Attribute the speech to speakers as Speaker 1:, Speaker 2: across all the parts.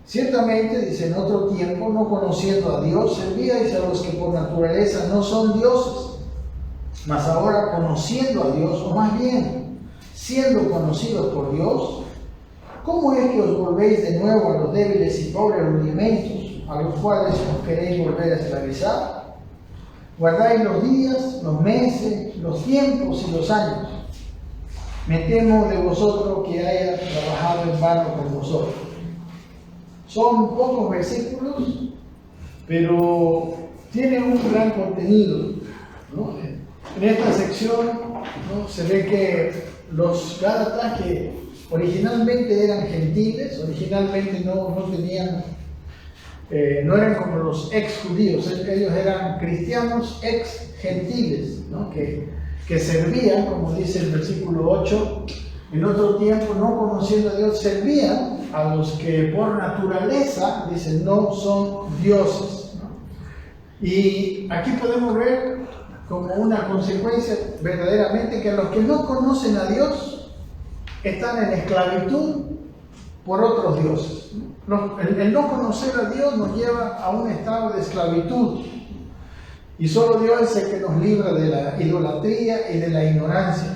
Speaker 1: Ciertamente, dice, en otro tiempo, no conociendo a Dios, servíais a los que por naturaleza no son dioses. Mas ahora, conociendo a Dios, o más bien, siendo conocidos por Dios, ¿cómo es que os volvéis de nuevo a los débiles y pobres rudimentos, a los cuales os queréis volver a esclavizar? Guardáis los días, los meses, los tiempos y los años. Me temo de vosotros que haya trabajado en vano con vosotros. Son pocos versículos, pero tienen un gran contenido, ¿no? En esta sección, ¿no?, se ve que los Gálatas, que originalmente eran gentiles, originalmente no tenían, no eran como los ex judíos, ellos eran cristianos ex gentiles, ¿no?, que servían, como dice el versículo 8, en otro tiempo, no conociendo a Dios, servían a los que por naturaleza, dicen, no son dioses, ¿no? Y aquí podemos ver como una consecuencia verdaderamente que los que no conocen a Dios están en esclavitud por otros dioses. El no conocer a Dios nos lleva a un estado de esclavitud. Y solo Dios es el que nos libra de la idolatría y de la ignorancia.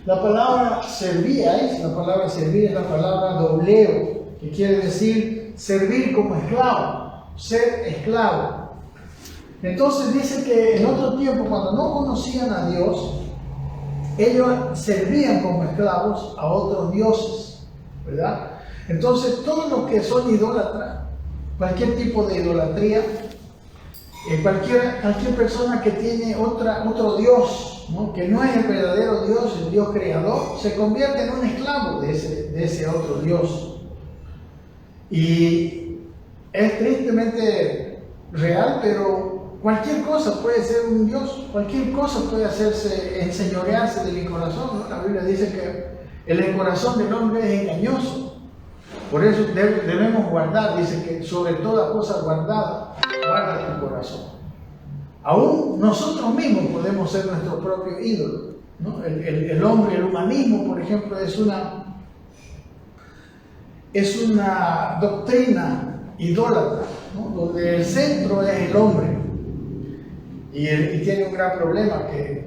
Speaker 1: La palabra servíais, la palabra servir es la palabra dobleo, que quiere decir servir como esclavo, ser esclavo. Entonces dice que en otro tiempo, cuando no conocían a Dios, ellos servían como esclavos a otros dioses, ¿verdad? Entonces todos los que son idólatras, cualquier tipo de idolatría, cualquier persona que tiene otro Dios, ¿no?, que no es el verdadero Dios, el Dios creador, se convierte en un esclavo de ese otro Dios. Y es tristemente real, pero cualquier cosa puede ser un Dios, cualquier cosa puede enseñorearse de mi corazón, ¿no? La Biblia dice que el corazón del hombre es engañoso. Por eso debemos guardar, dice que sobre toda cosa guardada, guarda tu corazón. Aún nosotros mismos podemos ser nuestro propio ídolo, ¿no? El hombre, el humanismo, por ejemplo, es una doctrina idólatra, ¿no?, donde el centro es el hombre. Y tiene un gran problema, que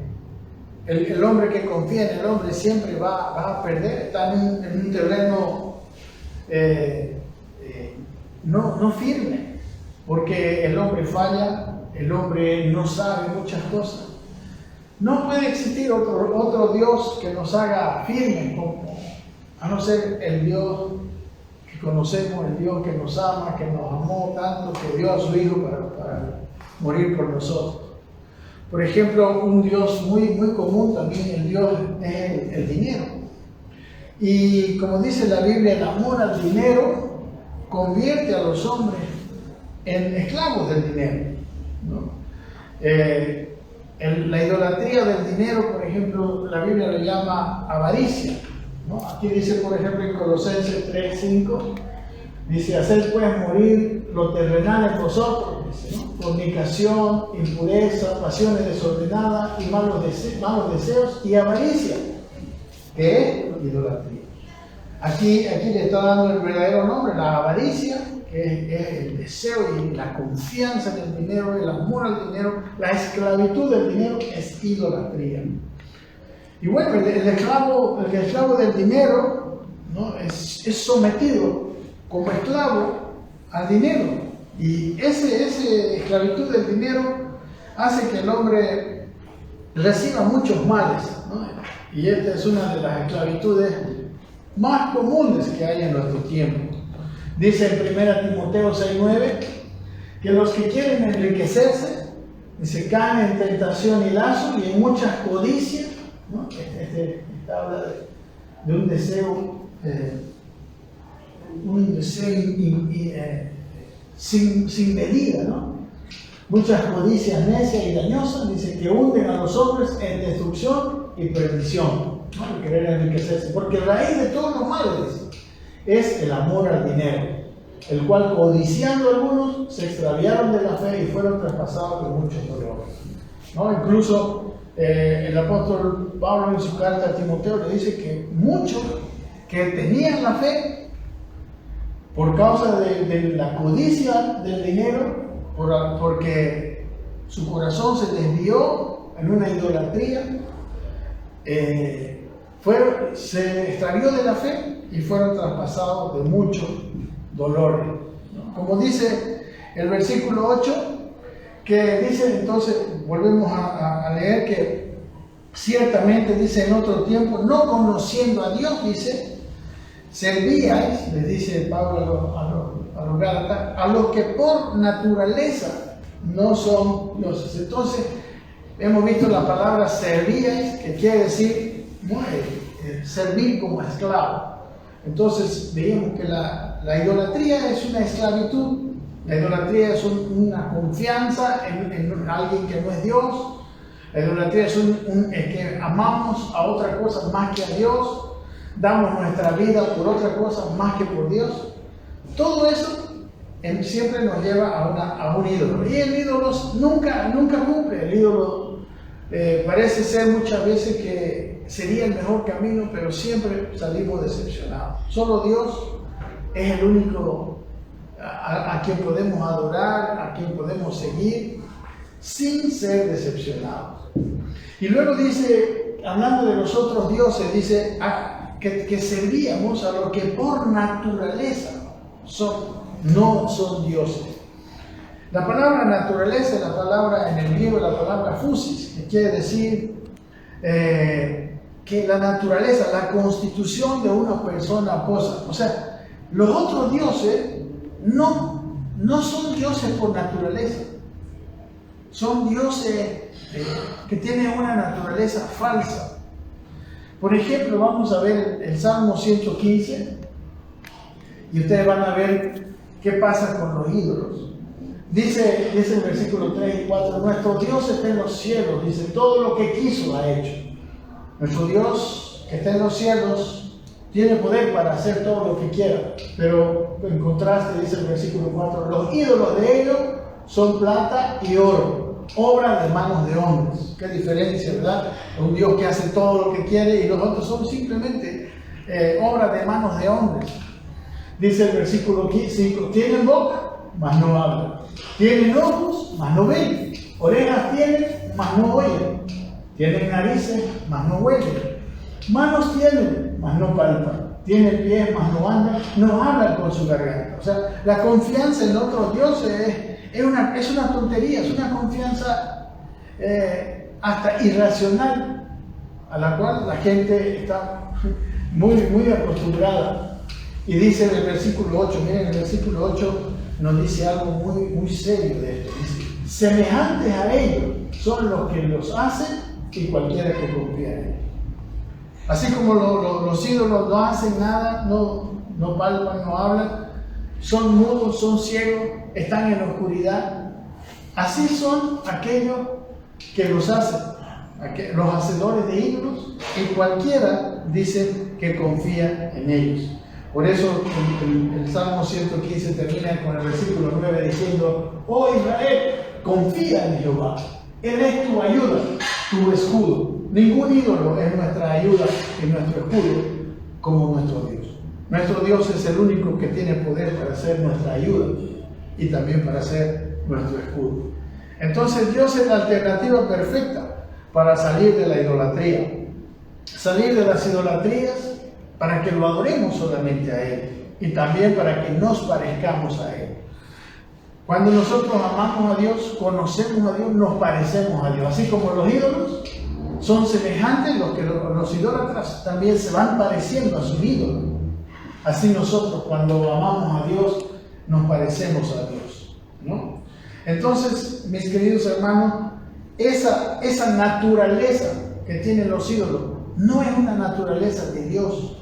Speaker 1: el hombre que confía en el hombre siempre va a perder, está en un terreno no firme, porque el hombre falla, el hombre no sabe muchas cosas. No puede existir otro Dios que nos haga firmes, a no ser el Dios que conocemos, el Dios que nos ama, que nos amó tanto, que dio a su Hijo para morir por nosotros. Por ejemplo, un Dios muy, muy común también, el Dios es el dinero. Y como dice la Biblia, el amor al dinero convierte a los hombres en esclavos del dinero, ¿no? La idolatría del dinero, por ejemplo, la Biblia lo llama avaricia, ¿no? Aquí dice, por ejemplo, en Colosenses 3:5, dice: haced pues morir lo terrenal en vosotros, dice, ¿no?, fornicación, impureza, pasiones desordenadas y malos deseos y avaricia, que es idolatría. Aquí le está dando el verdadero nombre, la avaricia, que es el deseo y la confianza en el dinero, el amor al dinero, la esclavitud del dinero es idolatría. Y bueno, el esclavo del dinero, ¿no?, es sometido como esclavo al dinero. Y esa esclavitud del dinero hace que el hombre reciba muchos males, ¿no? Y esta es una de las esclavitudes más comunes que hay en nuestro tiempo. Dice en 1 Timoteo 6:9 que los que quieren enriquecerse se caen en tentación y lazo y en muchas codicias, ¿no? Esta habla de un deseo sin medida, ¿no? Muchas codicias necias y dañosas, dice, que hunden a los hombres en destrucción y perdición, ¿no? El querer enriquecerse, porque la raíz de todos los males es el amor al dinero, el cual, codiciando algunos, se extraviaron de la fe y fueron traspasados por muchos dolores, ¿no? Incluso el apóstol Pablo en su carta a Timoteo le dice que muchos que tenían la fe por causa de la codicia del dinero, porque su corazón se desvió en una idolatría, se extravió de la fe y fueron traspasados de muchos dolores. Como dice el versículo 8, que dice, entonces volvemos a leer que ciertamente dice en otro tiempo, no conociendo a Dios, dice, servíais, les dice Pablo a los Gálatas, a los que por naturaleza no son dioses. Entonces, hemos visto la palabra servíais, que quiere decir servir como esclavo. Entonces, veíamos que la idolatría es una esclavitud, la idolatría es una confianza en alguien que no es Dios, la idolatría es que amamos a otra cosa más que a Dios, damos nuestra vida por otra cosa más que por Dios. Todo eso siempre nos lleva a un ídolo. Y el ídolo nunca cumple. El ídolo parece ser muchas veces que sería el mejor camino, pero siempre salimos decepcionados. Solo Dios es el único a quien podemos adorar, a quien podemos seguir, sin ser decepcionados. Y luego dice, hablando de los otros dioses, dice que servíamos a los que por naturaleza no son dioses. La palabra naturaleza es la palabra en el griego, la palabra physis, que quiere decir que la naturaleza, la constitución de una persona o cosa. O sea, los otros dioses no son dioses por naturaleza. Son dioses que tienen una naturaleza falsa. Por ejemplo, vamos a ver el Salmo 115 y ustedes van a ver qué pasa con los ídolos. Dice el versículo 3 y 4, nuestro Dios está en los cielos, dice, todo lo que quiso ha hecho. Nuestro Dios que está en los cielos tiene poder para hacer todo lo que quiera, pero en contraste dice el versículo 4, los ídolos de ellos son plata y oro, obra de manos de hombres. Qué diferencia, ¿verdad? Un Dios que hace todo lo que quiere y los otros son simplemente obra de manos de hombres. Dice el versículo 5, tienen boca, mas no hablan, tienen ojos, mas no ven, orejas tienen, mas no oyen, tienen narices, mas no huelen, manos tienen, mas no palpan, tienen pies, mas no andan, no hablan con su garganta. O sea, la confianza en otros dioses es una tontería, es una confianza hasta irracional, a la cual la gente está muy, muy acostumbrada. Y dice en el versículo 8, miren, el versículo 8 nos dice algo muy, muy serio de esto. Dice, semejantes a ellos son los que los hacen y cualquiera que confía en ellos. Así como los ídolos no hacen nada, no palpan, no hablan, son mudos, son ciegos, están en la oscuridad. Así son aquellos que los hacen, los hacedores de ídolos, y cualquiera dice que confía en ellos. Por eso el Salmo 115 termina con el versículo 9 diciendo, oh Israel, confía en Jehová, Él es tu ayuda, tu escudo. Ningún ídolo es nuestra ayuda y nuestro escudo como nuestro Dios. Nuestro Dios es el único que tiene poder para ser nuestra ayuda y también para ser nuestro escudo. Entonces Dios es la alternativa perfecta para salir de la idolatría. Salir de las idolatrías para que lo adoremos solamente a Él y también para que nos parezcamos a Él. Cuando nosotros amamos a Dios, conocemos a Dios, nos parecemos a Dios. Así como los ídolos son semejantes, los idólatras también se van pareciendo a sus ídolos. Así nosotros cuando amamos a Dios, nos parecemos a Dios, ¿no? Entonces, mis queridos hermanos, esa naturaleza que tienen los ídolos no es una naturaleza de Dios.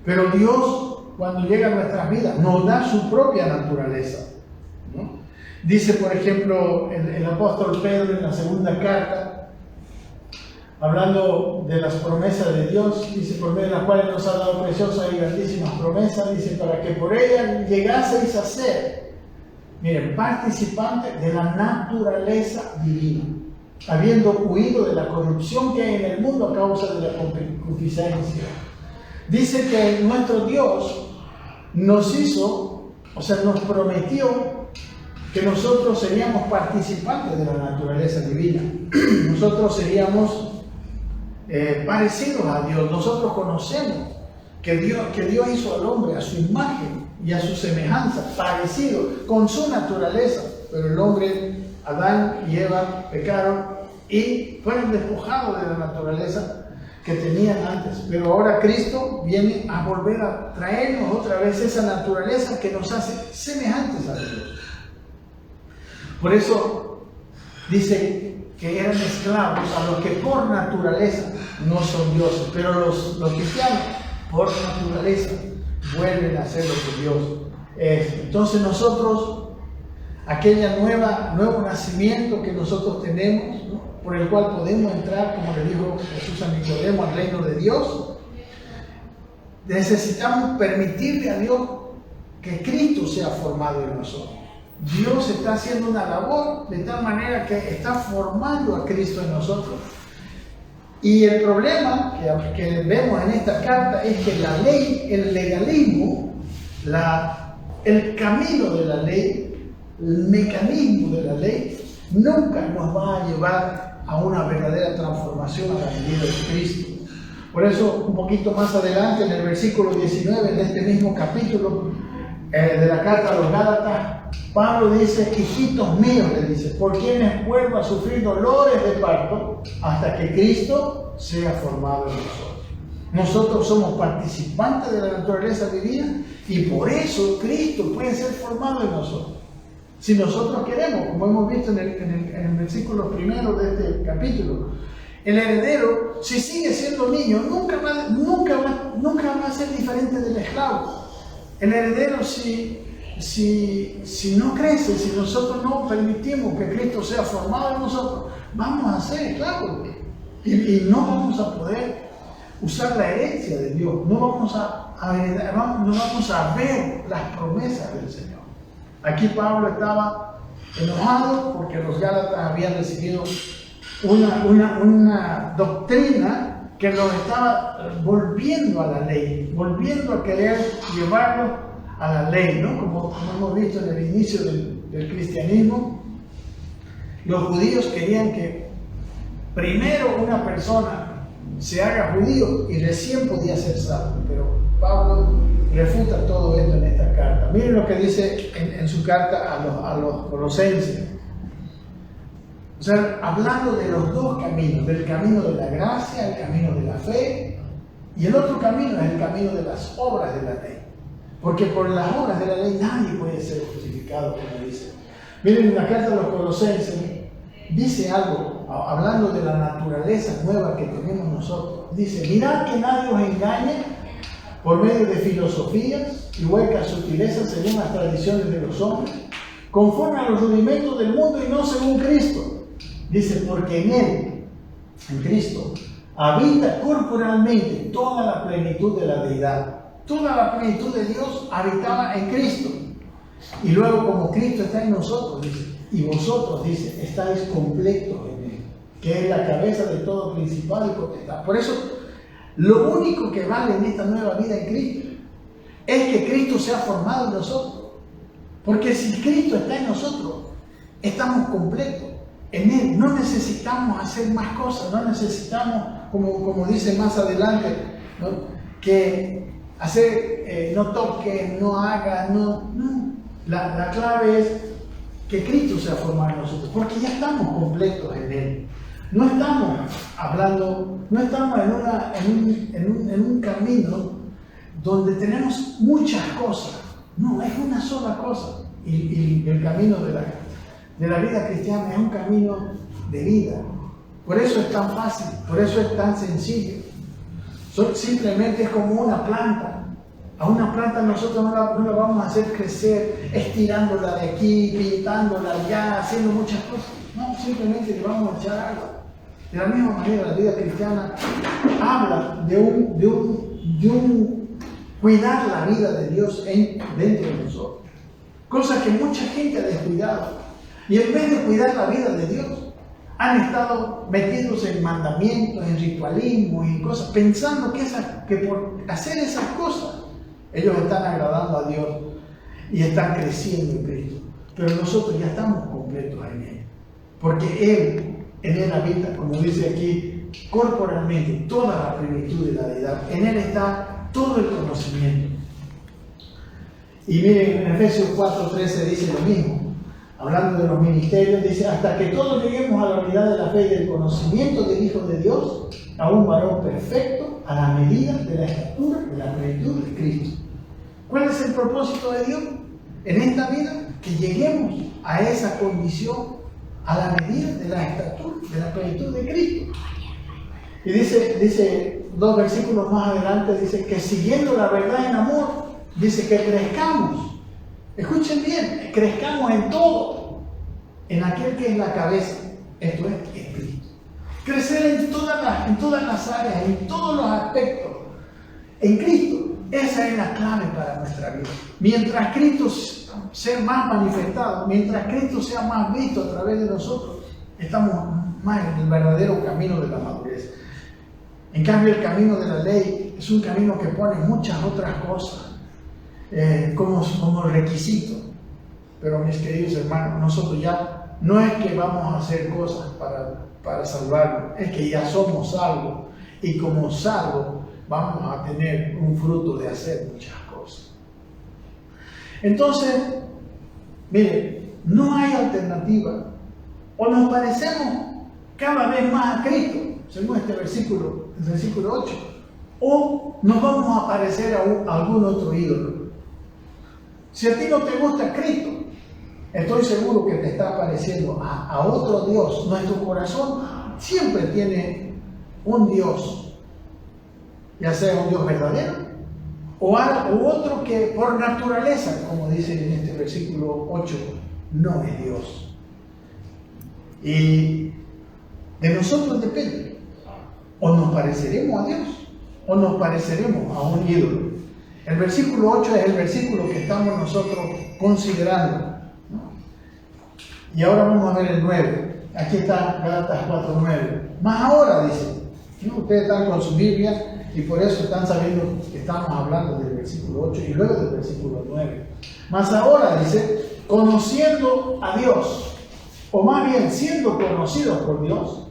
Speaker 1: Pero Dios, cuando llega a nuestras vidas, nos da su propia naturaleza, ¿no? Dice, por ejemplo, el apóstol Pedro en la segunda carta, hablando de las promesas de Dios, dice, por medio de las cuales nos ha dado preciosas y grandísimas promesas, dice, para que por ellas llegaseis a ser, miren, participantes de la naturaleza divina, habiendo huido de la corrupción que hay en el mundo a causa de la concupiscencia. Dice que nuestro Dios nos hizo O sea, nos prometió que nosotros seríamos participantes de la naturaleza divina. Nosotros seríamos parecidos a Dios. Nosotros conocemos que Dios hizo al hombre a su imagen y a su semejanza, parecido con su naturaleza. Pero el hombre, Adán y Eva, pecaron y fueron despojados de la naturaleza que tenían antes. Pero ahora Cristo viene a volver a traernos otra vez esa naturaleza que nos hace semejantes a Dios. Por eso dice que eran esclavos a los que por naturaleza no son dioses, pero los cristianos por naturaleza vuelven a ser lo que Dios es. Entonces nosotros, aquella nuevo nacimiento que nosotros tenemos, ¿no?, por el cual podemos entrar, como le dijo Jesús a Nicodemo, al reino de Dios, necesitamos permitirle a Dios que Cristo sea formado en nosotros. Dios está haciendo una labor de tal manera que está formando a Cristo en nosotros. Y el problema que vemos en esta carta es que la ley, el legalismo, el camino de la ley, el mecanismo de la ley, nunca nos va a llevar a una verdadera transformación a la medida de Cristo. Por eso, un poquito más adelante, en el versículo 19 de este mismo capítulo de la carta a los Gálatas, Pablo dice: hijitos míos, le dice, por quienes vuelvo a sufrir dolores de parto hasta que Cristo sea formado en nosotros. Nosotros somos participantes de la naturaleza divina y por eso Cristo puede ser formado en nosotros. Si nosotros queremos, como hemos visto en el versículo primero de este capítulo, el heredero, si sigue siendo niño, nunca va a ser diferente del esclavo. El heredero, si no crece, si nosotros no permitimos que Cristo sea formado en nosotros, vamos a ser esclavos y no vamos a poder usar la herencia de Dios, no vamos a ver las promesas del Señor. Aquí Pablo estaba enojado porque los Gálatas habían recibido una doctrina que los estaba volviendo a la ley, volviendo a querer llevarlos a la ley, ¿no? Como hemos visto en el inicio del cristianismo, los judíos querían que primero una persona se haga judío y recién podía ser salvo, pero Pablo refuta todo esto en esta carta. Miren lo que dice en su carta a los Colosenses. O sea, hablando de los dos caminos, del camino de la gracia, el camino de la fe, y el otro camino es el camino de las obras de la ley. Porque por las obras de la ley nadie puede ser justificado, como dice. Miren, en la carta a los Colosenses dice algo, hablando de la naturaleza nueva que tenemos nosotros. Dice: mirad que nadie os engañe por medio de filosofías y huecas sutilezas según las tradiciones de los hombres, conforme a los rudimentos del mundo y no según Cristo. Dice: porque en Él, en Cristo, habita corporalmente toda la plenitud de la deidad. Toda la plenitud de Dios habitaba en Cristo. Y luego, como Cristo está en nosotros, dice, y vosotros, dice, estáis completos en Él, que es la cabeza de todo principado y potestad. Por eso, lo único que vale en esta nueva vida en Cristo es que Cristo sea formado en nosotros. Porque si Cristo está en nosotros, estamos completos en Él. No necesitamos hacer más cosas, no necesitamos, como dice más adelante, ¿no?, que hacer, no toques, no hagas, no. La clave es que Cristo sea formado en nosotros, porque ya estamos completos en Él. No estamos hablando, no estamos en un camino donde tenemos muchas cosas. No, es una sola cosa. Y el camino de la vida cristiana es un camino de vida. Por eso es tan fácil, por eso es tan sencillo. Simplemente es como una planta. A una planta nosotros no la vamos a hacer crecer estirándola de aquí, pintándola allá, haciendo muchas cosas. No, simplemente le vamos a echar agua. De la misma manera, la vida cristiana habla de un cuidar la vida de Dios dentro de nosotros. Cosa que mucha gente ha descuidado. Y en vez de cuidar la vida de Dios, han estado metidos en mandamientos, en ritualismo y en cosas, pensando que por hacer esas cosas, ellos están agradando a Dios. y están creciendo en Cristo. Pero nosotros ya estamos completos en Él. Porque en Él habita, como dice aquí, corporalmente toda la plenitud de la deidad. En Él está todo el conocimiento. Y miren, en Efesios 4:13 dice lo mismo. Hablando de los ministerios, dice, hasta que todos lleguemos a la unidad de la fe y del conocimiento del Hijo de Dios, a un varón perfecto, a la medida de la estatura de la plenitud de Cristo. ¿Cuál es el propósito de Dios en esta vida? Que lleguemos a esa condición, a la medida de la estatura de la plenitud de Cristo. Y dice 2 versículos más adelante, dice que siguiendo la verdad en amor, dice que crezcamos. Escuchen bien, crezcamos en todo, en aquel que es la cabeza, esto es en Cristo. Crecer en todas las áreas, en todos los aspectos, en Cristo. Esa es la clave para nuestra vida. Mientras Cristo sea más manifestado, mientras Cristo sea más visto a través de nosotros, estamos más en el verdadero camino de la madurez. En cambio, el camino de la ley es un camino que pone muchas otras cosas como requisito. Pero mis queridos hermanos, nosotros ya no es que vamos a hacer cosas para salvarnos, es que ya somos salvos, y como salvos vamos a tener un fruto de hacer muchas cosas. Entonces, miren, no hay alternativa. O nos parecemos cada vez más a Cristo, según este versículo, el versículo 8, o nos vamos a parecer a algún otro ídolo. Si a ti no te gusta Cristo, estoy seguro que te está pareciendo a otro Dios. Nuestro corazón siempre tiene un Dios, ya sea un Dios verdadero o otro que por naturaleza, como dice en este versículo 8, no es Dios. Y de nosotros depende. O nos pareceremos a Dios o nos pareceremos a un ídolo. El versículo 8 es el versículo que estamos nosotros considerando, ¿no? Y ahora vamos a ver el 9. Aquí está Gálatas 4:9. Más ahora, dice, ¿no? Ustedes están con su Biblia y por eso están sabiendo que estamos hablando del versículo 8 y luego del versículo 9. Más ahora, dice, conociendo a Dios, o más bien siendo conocidos por Dios.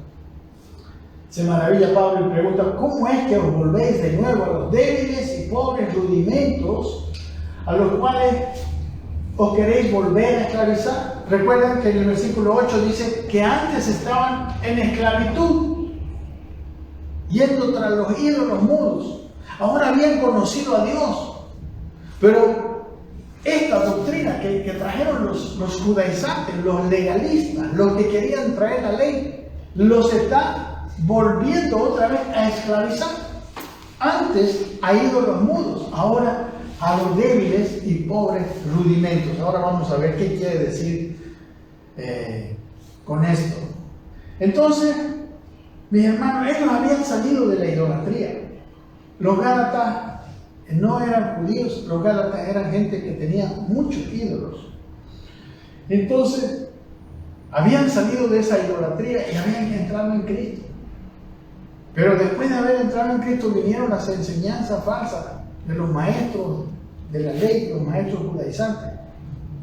Speaker 1: Se maravilla Pablo y pregunta, ¿cómo es que os volvéis de nuevo a los débiles y pobres rudimentos a los cuales os queréis volver a esclavizar? Recuerden que en el versículo 8 dice que antes estaban en esclavitud, yendo tras los ídolos mudos. Ahora habían conocido a Dios, pero esta doctrina que trajeron los judaizantes, los legalistas, los que querían traer la ley, los está volviendo otra vez a esclavizar. Antes a ídolos mudos, ahora a los débiles y pobres rudimentos. Ahora vamos a ver qué quiere decir con esto. Entonces, mis hermanos, ellos habían salido de la idolatría. Los gálatas no eran judíos, los gálatas eran gente que tenía muchos ídolos. Entonces, habían salido de esa idolatría y habían entrado en Cristo. Pero después de haber entrado en Cristo vinieron las enseñanzas falsas de los maestros de la ley, los maestros judaizantes,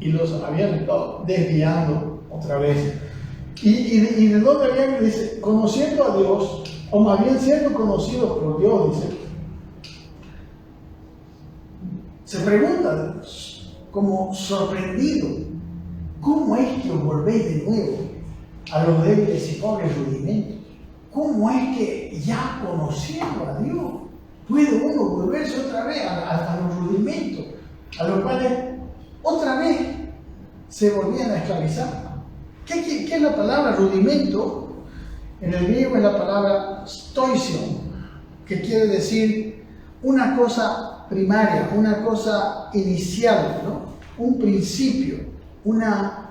Speaker 1: y los habían estado desviando otra vez. ¿Y de dónde viene? Dice, conociendo a Dios, o más bien siendo conocidos por Dios, dice. Se pregunta, como sorprendido, ¿cómo es que os volvéis de nuevo a los débiles y pobres rudimentos? ¿Cómo es que ya conociendo a Dios puede uno volverse otra vez a los rudimentos, a los cuales otra vez se volvían a esclavizar? ¿Qué es la palabra rudimento? En el griego es la palabra stoision, que quiere decir una cosa primaria, una cosa inicial, ¿no? Un principio, una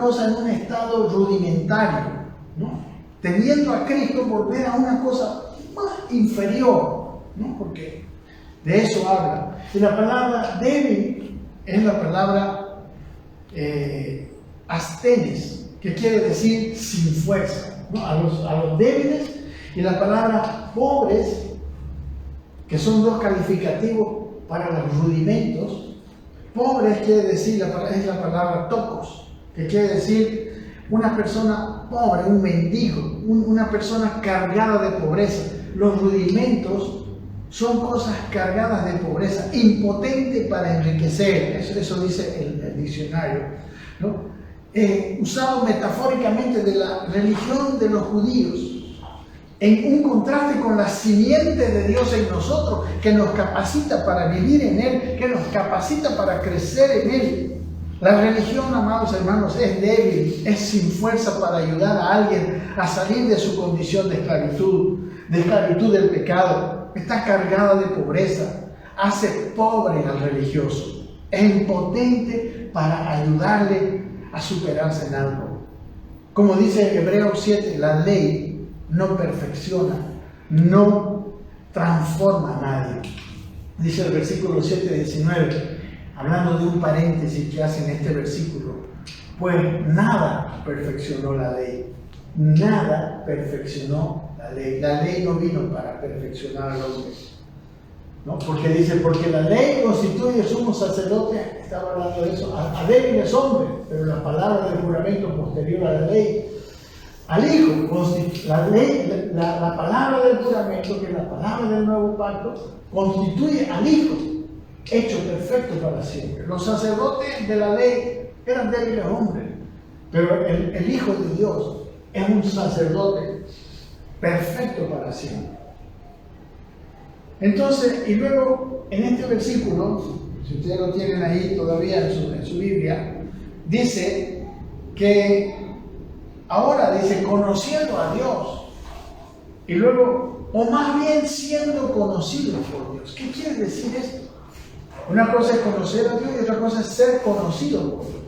Speaker 1: cosa en un estado rudimentario, ¿no? Teniendo a Cristo volver a una cosa más inferior, ¿no? Porque de eso habla. Y la palabra débil es la palabra astenes, que quiere decir sin fuerza, ¿no? A los débiles, y la palabra pobres, que son dos calificativos para los rudimentos, Pobre quiere decir, es la palabra tokos, que quiere decir una persona pobre, un mendigo, una persona cargada de pobreza. Los rudimentos son cosas cargadas de pobreza, impotente para enriquecer. Eso dice el diccionario, ¿no? Usado metafóricamente de la religión de los judíos, en un contraste con la simiente de Dios en nosotros, que nos capacita para vivir en Él, que nos capacita para crecer en Él. La religión, amados hermanos, es débil, es sin fuerza para ayudar a alguien a salir de su condición de esclavitud del pecado. Está cargada de pobreza, hace pobre al religioso, es impotente para ayudarle a superarse en algo. Como dice Hebreos 7, la ley no perfecciona, no transforma a nadie. Dice el versículo 7-19, hablando de un paréntesis que hace en este versículo, pues nada perfeccionó la ley, nada perfeccionó la ley. La ley no vino para perfeccionar al hombre, ¿no? Porque dice, porque la ley constituye sumo sacerdote, estaba hablando de eso, a débiles hombres, pero la palabra del juramento posterior a la ley, al Hijo, la palabra del juramento, que es la palabra del nuevo pacto, constituye al Hijo, hecho perfecto para siempre. Los sacerdotes de la ley eran débiles hombres, pero el Hijo de Dios es un sacerdote perfecto para siempre. Entonces, y luego en este versículo, si ustedes lo tienen ahí todavía en su Biblia, dice que ahora dice conociendo a Dios, y luego, o más bien siendo conocidos por Dios. ¿Qué quiere decir esto? Una cosa es conocer a Dios y otra cosa es ser conocido por Dios.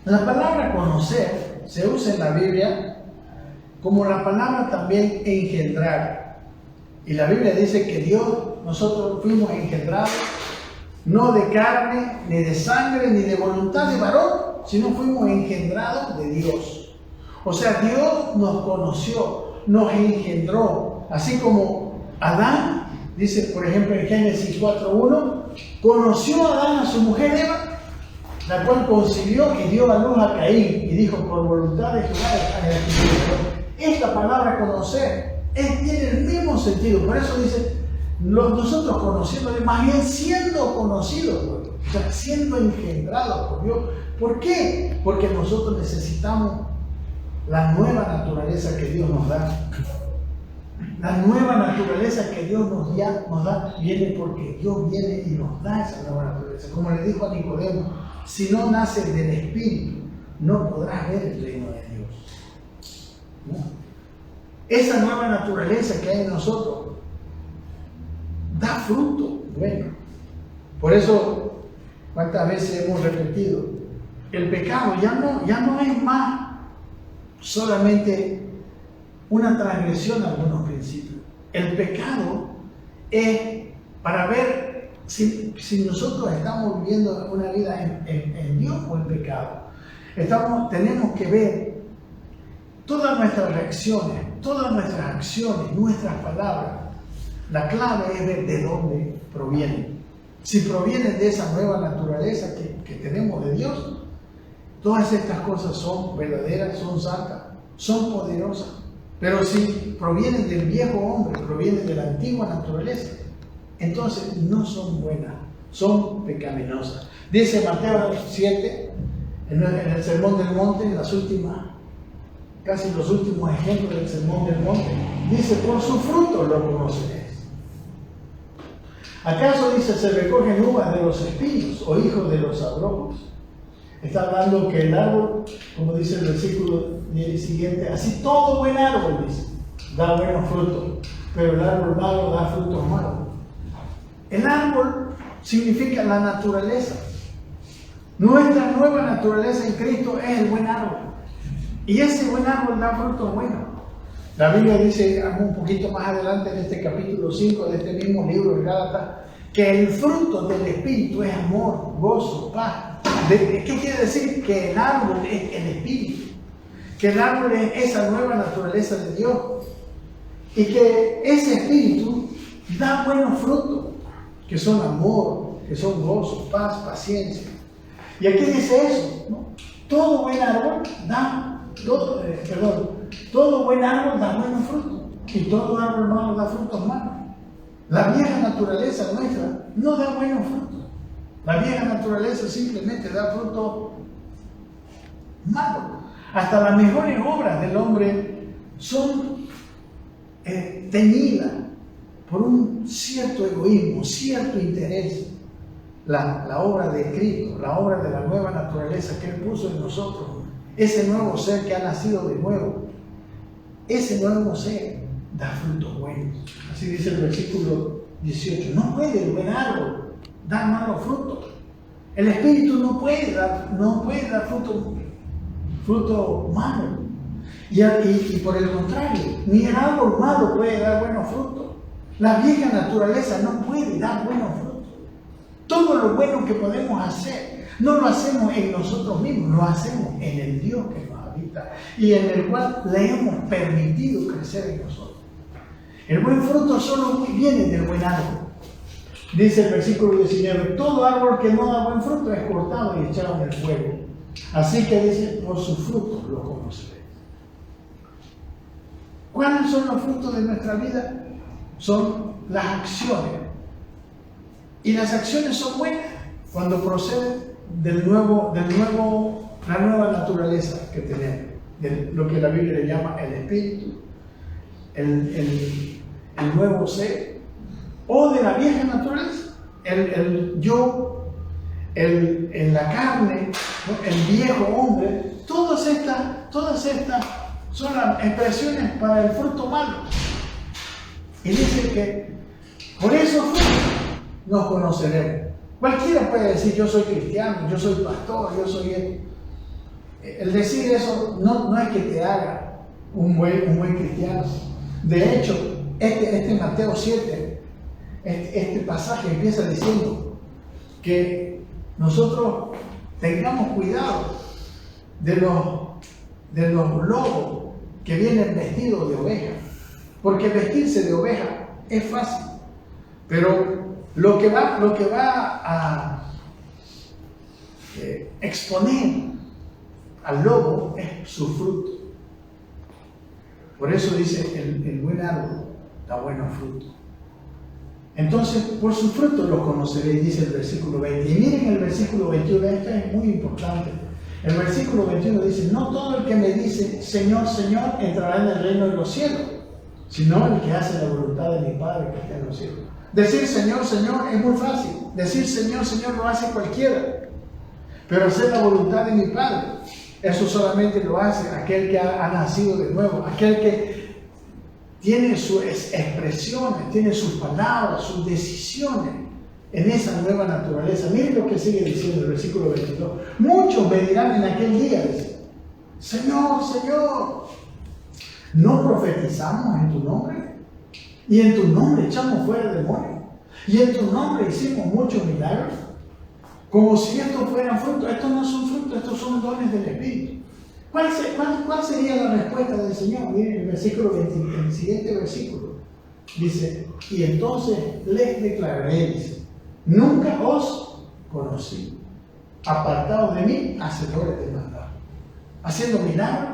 Speaker 1: La palabra conocer se usa en la Biblia como la palabra también engendrar. Y la Biblia dice que nosotros fuimos engendrados no de carne, ni de sangre, ni de voluntad de varón, sino fuimos engendrados de Dios. O sea, Dios nos conoció, nos engendró, así como Adán, dice por ejemplo en Génesis 4:1, conoció Adán a su mujer Eva, la cual concibió y dio a luz a Caín, y dijo, por voluntad de Jehová. Esta palabra conocer tiene el mismo sentido, por eso dice, nosotros conociéndole, más bien siendo conocidos por Dios, o sea, siendo engendrados por Dios. ¿Por qué? Porque nosotros necesitamos la nueva naturaleza que Dios nos da. La nueva naturaleza que Dios nos da viene porque Dios viene y nos da esa nueva naturaleza. Como le dijo a Nicodemo, si no naces del Espíritu, no podrás ver el reino de Dios, ¿no? Esa nueva naturaleza que hay en nosotros da fruto bueno. Por eso, ¿cuántas veces hemos repetido? El pecado ya no es más solamente una transgresión a algunos principios. El pecado es para ver si nosotros estamos viviendo una vida en Dios o en pecado. Tenemos que ver todas nuestras reacciones, todas nuestras acciones, nuestras palabras. La clave es ver de dónde provienen. Si provienen de esa nueva naturaleza que tenemos de Dios, todas estas cosas son verdaderas, son santas, son poderosas. Pero si provienen del viejo hombre, provienen de la antigua naturaleza, entonces no son buenas, son pecaminosas. Dice Mateo 7, en el Sermón del Monte, casi los últimos ejemplos del Sermón del Monte, dice, por su fruto lo conoceréis. ¿Acaso, dice, se recogen uvas de los espinos o hijos de los abrojos? Está hablando que el árbol, como dice el versículo siguiente, así todo buen árbol, dice, da buenos frutos, pero el árbol malo da frutos malos. El árbol significa la naturaleza. Nuestra nueva naturaleza en Cristo es el buen árbol. Y ese buen árbol da frutos buenos. La Biblia dice un poquito más adelante en este capítulo 5 de este mismo libro de Gálatas, que el fruto del Espíritu es amor, gozo, paz. ¿Qué quiere decir? Que el árbol es el Espíritu, que el árbol es esa nueva naturaleza de Dios, y que ese Espíritu da buenos frutos, que son amor, que son gozo, paz, paciencia. Y aquí dice eso, ¿no? Todo buen árbol da, todo buen árbol da buenos frutos, y todo árbol malo da frutos malos. La vieja naturaleza nuestra no da buenos frutos. La vieja naturaleza simplemente da frutos malos. Hasta las mejores obras del hombre son teñidas por un cierto egoísmo, cierto interés. La obra de Cristo, la obra de la nueva naturaleza que Él puso en nosotros, ese nuevo ser que ha nacido de nuevo, ese nuevo ser da frutos buenos. Así dice el versículo 18. No puede el buen árbol dar malos frutos. El Espíritu no puede dar fruto malo. Y por el contrario, ni el árbol malo puede dar buenos frutos. La vieja naturaleza no puede dar buenos frutos. Todo lo bueno que podemos hacer, no lo hacemos en nosotros mismos, lo hacemos en el Dios que nos habita y en el cual le hemos permitido crecer en nosotros. El buen fruto solo viene del buen árbol. Dice el versículo 19, todo árbol que no da buen fruto es cortado y echado en el fuego. Así que dice, por sus frutos lo conoceréis. ¿Cuáles son los frutos de nuestra vida? Son las acciones. Y las acciones son buenas cuando proceden la nueva naturaleza que tenemos, de lo que la Biblia le llama el espíritu, el nuevo ser, o de la vieja naturaleza, el yo, en la carne, ¿no? El viejo hombre. Todas estas son las expresiones para el fruto malo. Y dice que por esos frutos nos conoceremos. Cualquiera puede decir, yo soy cristiano, yo soy pastor, yo soy él. El decir eso no es que te haga un buen cristiano. De hecho, este Mateo 7, este pasaje empieza diciendo que nosotros tengamos cuidado de los lobos que vienen vestidos de oveja. Porque vestirse de oveja es fácil, pero lo que va a exponer al lobo es su fruto. Por eso dice, el buen árbol da buenos frutos. Entonces, por su fruto los conoceréis, dice el versículo 20. Y miren el versículo 21, esto es muy importante. El versículo 21 dice, no todo el que me dice, Señor, Señor, entrará en el reino de los cielos, sino el que hace la voluntad de mi Padre que está en los cielos. Decir Señor, Señor es muy fácil. Decir Señor, Señor lo hace cualquiera. Pero hacer la voluntad de mi Padre, eso solamente lo hace aquel que ha nacido de nuevo, aquel que tiene sus expresiones, tiene sus palabras, sus decisiones en esa nueva naturaleza. Miren lo que sigue diciendo el versículo 22. Muchos me dirán en aquel día, dice, Señor, Señor, ¿no profetizamos en tu nombre? Y en tu nombre echamos fuera demonios. Y en tu nombre hicimos muchos milagros. Como si estos fueran frutos. Estos no son frutos, estos son dones del Espíritu. ¿Cuál sería la respuesta del Señor? Miren el versículo 20, el siguiente versículo. Dice, y entonces les declararéis, nunca os conocí. Apartados de mí, hacedores de maldad. Haciendo milagros,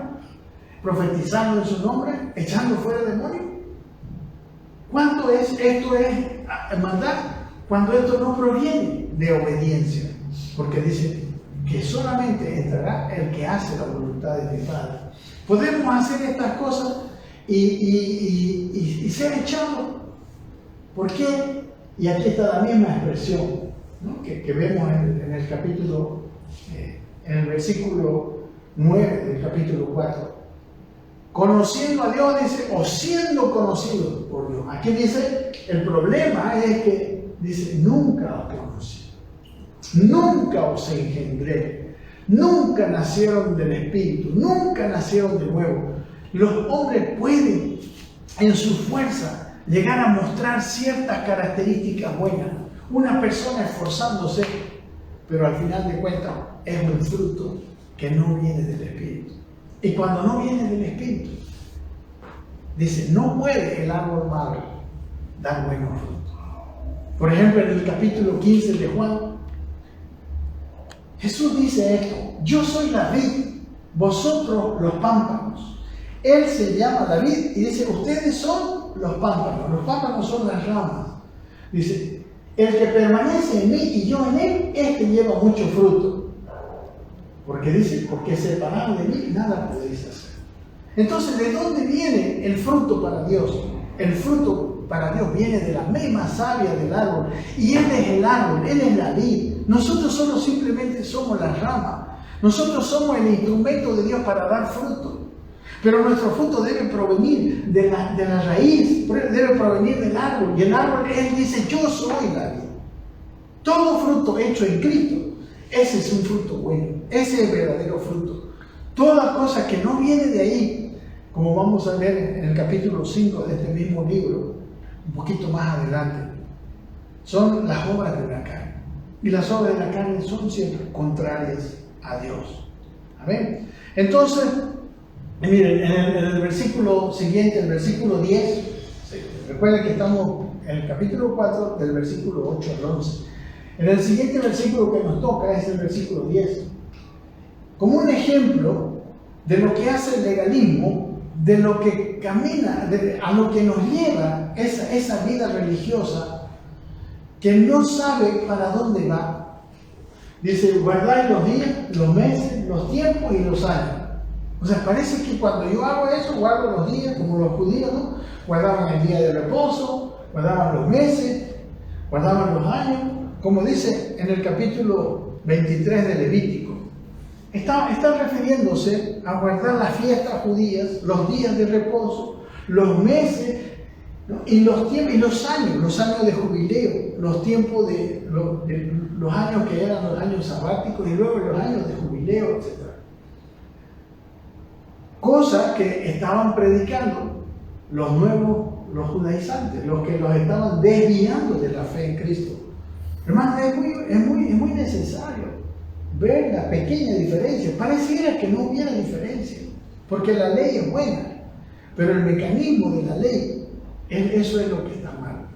Speaker 1: profetizando en su nombre, echando fuera demonios. ¿Cuánto es esto es maldad? Cuando esto no proviene de obediencia. Porque dice que solamente entrará el que hace la voluntad de mi Padre. Podemos hacer estas cosas y ser echados. ¿Por qué? Y aquí está la misma expresión, ¿no? que vemos en el capítulo, en el versículo 9 del capítulo 4. Conociendo a Dios, dice, o siendo conocidos por Dios. Aquí dice, el problema es que dice, nunca os conocí, nunca os engendré, nunca nacieron del Espíritu, nunca nacieron de nuevo. Los hombres pueden, en su fuerza, llegar a mostrar ciertas características buenas. Una persona esforzándose, pero al final de cuentas es un fruto que no viene del Espíritu. Y cuando no viene del Espíritu, dice, no puede el árbol malo dar buenos frutos. Por ejemplo, en el capítulo 15 de Juan, Jesús dice esto: yo soy la vid, vosotros los pámpanos. Él se llama la vid y dice: ustedes son los pámpanos son las ramas. Dice: el que permanece en mí y yo en él, este lleva mucho fruto. Porque dice: porque separado de mí nada podéis hacer. Entonces, ¿de dónde viene el fruto para Dios? El fruto para Dios viene de la misma savia del árbol. Y Él es el árbol, Él es la vid. Nosotros solo simplemente somos la rama. Nosotros somos el instrumento de Dios para dar fruto. Pero nuestro fruto debe provenir de la raíz, debe provenir del árbol. Y el árbol, Él dice: yo soy la vid. Todo fruto hecho en Cristo, ese es un fruto bueno. Ese es el verdadero fruto. Toda cosa que no viene de ahí, como vamos a ver en el capítulo 5 de este mismo libro, un poquito más adelante, son las obras de la carne. Y las obras de la carne son siempre contrarias a Dios. Amén. Entonces, miren, en el versículo siguiente, el versículo 10, recuerden que estamos en el capítulo 4, del versículo 8 al 11. En el siguiente versículo que nos toca es el versículo 10. Como un ejemplo de lo que hace el legalismo, de lo que camina, a lo que nos lleva esa vida religiosa que no sabe para dónde va. Dice: guardáis los días, los meses, los tiempos y los años. O sea, parece que cuando yo hago eso, guardo los días, como los judíos, ¿no? Guardaban el día de reposo, guardaban los meses, guardaban los años, como dice en el capítulo 23 de Levítico. Está refiriéndose a guardar las fiestas judías, los días de reposo, los meses, ¿no? Y los tiempos y los años de jubileo, los tiempos de los años que eran los años sabáticos y luego los años de jubileo, etc. Cosa que estaban predicando los judaizantes, los que los estaban desviando de la fe en Cristo. Hermano, es muy necesario ver la pequeña diferencia. Pareciera que no hubiera diferencia, porque la ley es buena, pero el mecanismo de la ley, eso es lo que está mal.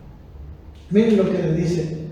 Speaker 1: Miren lo que le dice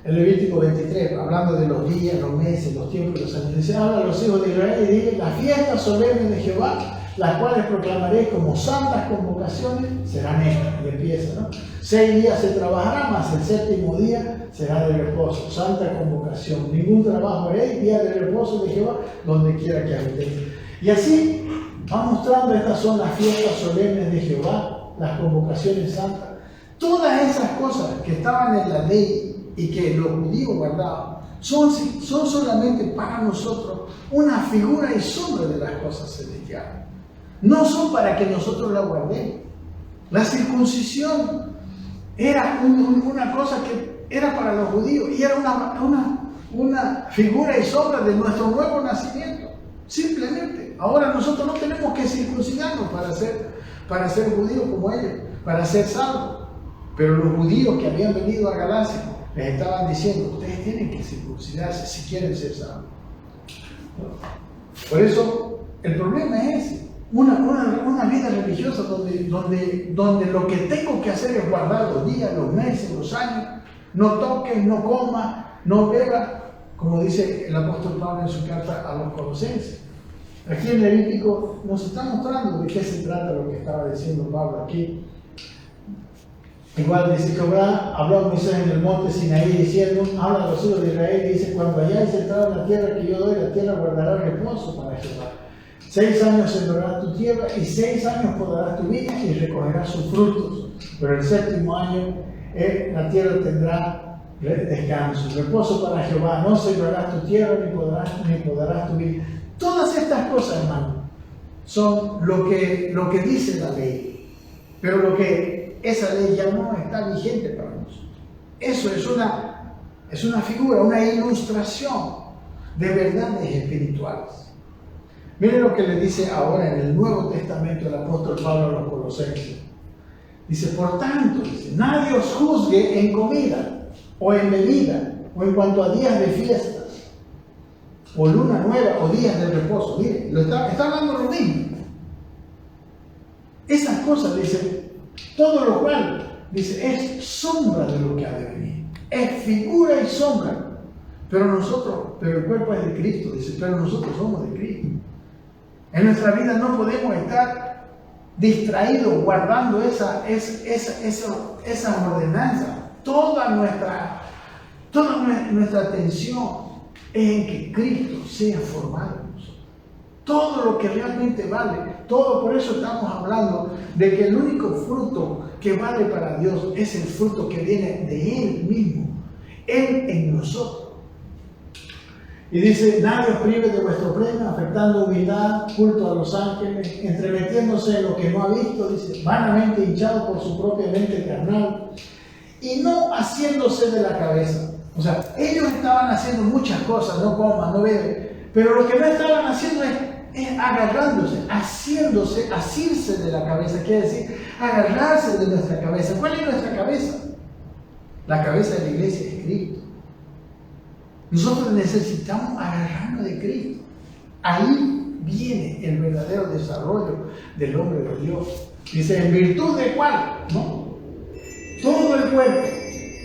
Speaker 1: el Levítico 23, hablando de los días, los meses, los tiempos y los años. Dice: habla a los hijos de Israel y dice: las fiestas solemnes de Jehová, las cuales proclamaréis como santas convocaciones, serán estas. Y empieza, ¿no? 6 días se trabajará, mas el 7º día será de reposo, santa convocación. Ningún trabajo haréis, día de reposo de Jehová, donde quiera que habitéis. Y así va mostrando: estas son las fiestas solemnes de Jehová, las convocaciones santas. Todas esas cosas que estaban en la ley y que los judíos guardaban, son solamente para nosotros una figura y sombra de las cosas celestiales. No son para que nosotros la guardemos. La circuncisión era una cosa que era para los judíos y era una figura y sombra de nuestro nuevo nacimiento. Simplemente. Ahora nosotros no tenemos que circuncidarnos para ser judíos como ellos, para ser salvos. Pero los judíos que habían venido a Galacia les estaban diciendo: ustedes tienen que circuncidarse si quieren ser salvos. Por eso el problema es ese. Una vida religiosa donde lo que tengo que hacer es guardar los días, los meses, los años. No toques, no comas, no bebas, como dice el apóstol Pablo en su carta a los Colosenses. Aquí en Levítico nos está mostrando de qué se trata lo que estaba diciendo Pablo aquí. Igual dice que habló Moisés en el monte Sinaí diciendo: habla a los hijos de Israel y dice: cuando hayáis entrado en la tierra que yo doy, la tierra guardará reposo para Jehová. 6 años sembrarás tu tierra y 6 años podarás tu viña y recogerás sus frutos. Pero el 7º año la tierra tendrá descanso, reposo para Jehová. No sembrarás tu tierra ni podarás tu viña. Todas estas cosas, hermano, son lo que dice la ley. Pero esa ley ya no está vigente para nosotros. Eso es una figura, una ilustración de verdades espirituales. Miren lo que le dice ahora en el Nuevo Testamento el apóstol Pablo a los Colosenses. Dice: por tanto, nadie os juzgue en comida, o en bebida, o en cuanto a días de fiestas, o luna nueva, o días de reposo. Miren, está hablando lo mismo. Esas cosas, dice, todo lo cual, dice, es sombra de lo que ha de venir. Es figura y sombra. Pero el cuerpo es de Cristo, dice, pero nosotros somos de Cristo. En nuestra vida no podemos estar distraídos guardando esa ordenanza. Toda nuestra atención es en que Cristo sea formado en nosotros. Todo lo que realmente vale, todo, por eso estamos hablando de que el único fruto que vale para Dios es el fruto que viene de Él mismo, Él en nosotros. Y dice, nadie os prive de vuestro premio, afectando humildad, culto a los ángeles, entremetiéndose en lo que no ha visto, dice, vanamente hinchado por su propia mente carnal, y no haciéndose de la cabeza. O sea, ellos estaban haciendo muchas cosas, no coman, no beben, pero lo que no estaban haciendo es agarrándose, asirse de la cabeza, quiere decir, agarrarse de nuestra cabeza. ¿Cuál es nuestra cabeza? La cabeza de la iglesia es Cristo. Nosotros necesitamos agarrarnos de Cristo. Ahí viene el verdadero desarrollo del hombre de Dios. Dice, ¿en virtud de cuál? ¿No? Todo el cuerpo,